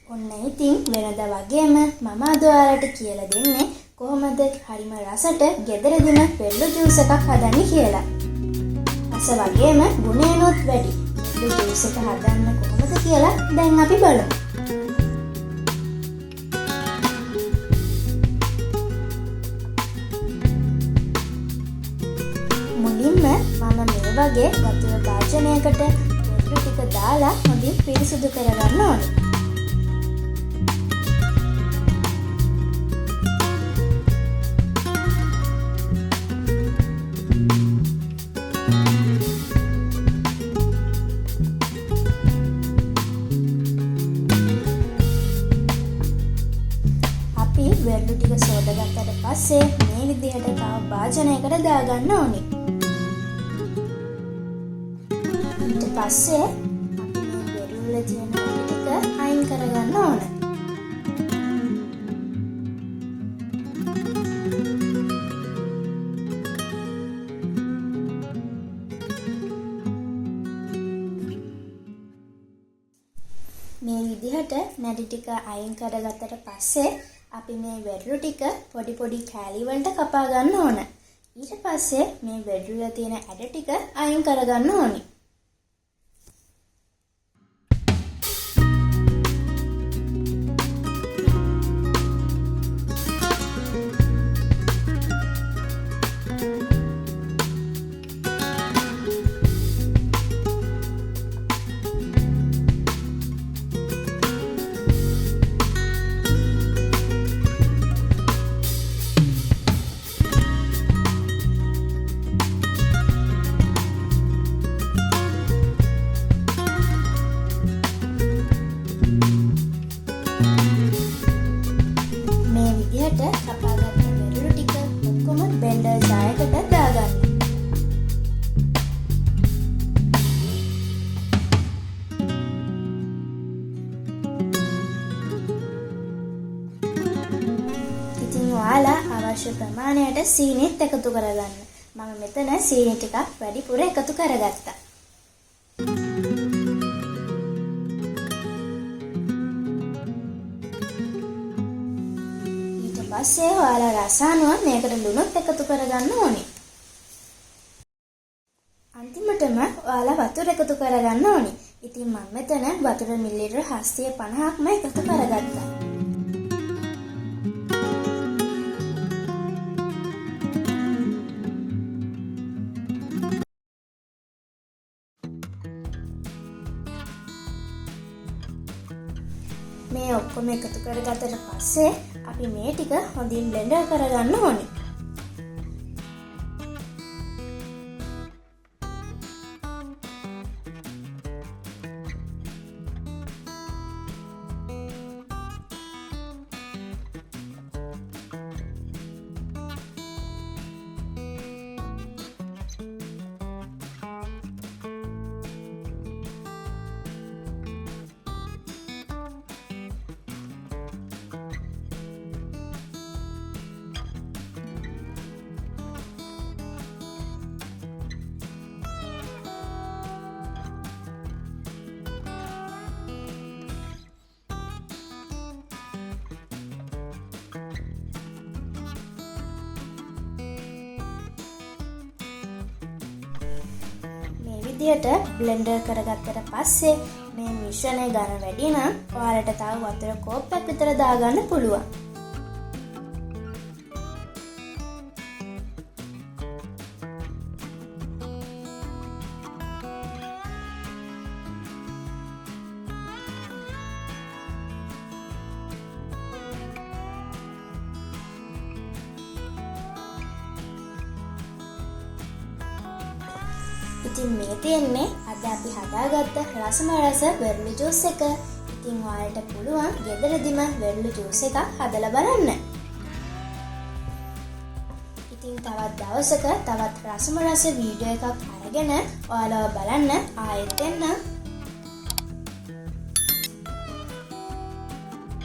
ඔන්න ඉතින් වෙනදා වගේම මම අද ඔයාලට කියලා දෙන්නේ කොහොමද හරිම රසට ගෙදරදීම වෙරළු ජූස් එකක් හදන්නේ කියලා. රස වගේම ගුණයනොත් වැඩි. වෙරළු ජූස් එක හදන්න කොහොමද කියලා දැන් අපි බලමු. මුලින්ම මම මේ වගේ වතුර භාජනයකට වෙරළු ටික දාලා හොඳින් පිරිසිදු කරගන්න ඕනේ. වෙරළු ටික සෝදගත්තට පස්සේ මේ විදිහට තව භාජනයකට දාගන්න ඕනේ. ඊට පස්සේ අපි මේ වෙරළු වල තියෙන ටික අයින් කරගන්න ඕනේ. මේ විදිහට නැටි ටික අයින් කරගත්තට පස්සේ අපි මේ වෙරළු ටික පොඩි පොඩි කෑලි වලට කපා ගන්න ඕන. ඊට පස්සේ මේ වෙරළු වල තියෙන ඇට ටික අයින් කරගන්න ඕනි. කපාගත්ත වෙරළු ටික ඔක්කොම බෙන්ඩර් ජායකට දාගන්න. ඉතින් ඔයාලා අවශ්‍ය ප්‍රමාණයට සීනිත් එකතු කරගන්න. මම මෙතන සීනි ටිකක් වැඩිපුර එකතු කරගත්තා. පස්සේ ඔයාලා රස අනුව මේකට ලුණුත් එකතු කරගන්න ඕනේ. අන්තිමටම ඔයාලා වතුර එකතු කරගන්න ඕනේ. ඉතින් මම මෙතන වතුර මිලිලිටර 750ක්ම එකතු කරගත්තා. මේ ඔක්කොම එකතු කරගත්තට පස්සේ අපි මේ ටික හොඳින් බ්ලෙන්ඩර් කරගන්න ඕනේ. විදියට බ්ලෙන්ඩර් කරගත්තට පස්සේ මේ මිශ්‍රණය ඝන වැඩි නම් ඔයාලට තව වතුර කෝප්පයක් විතර දාගන්න පුළුවන්. ඉතින් මේ තියෙන්නේ අද අපි හදාගත්ත රසම රස වෙරළු ජූස් එක. ඉතින් ඔයාලට පුළුවන් ගෙදරදිම වෙරළු ජූස් එකක් හදලා බලන්න. ඉතින් තවත් දවසක තවත් රසම රස වීඩියෝ එකක් අරගෙන ඔයාලව බලන්න ආයෙත් එන්න.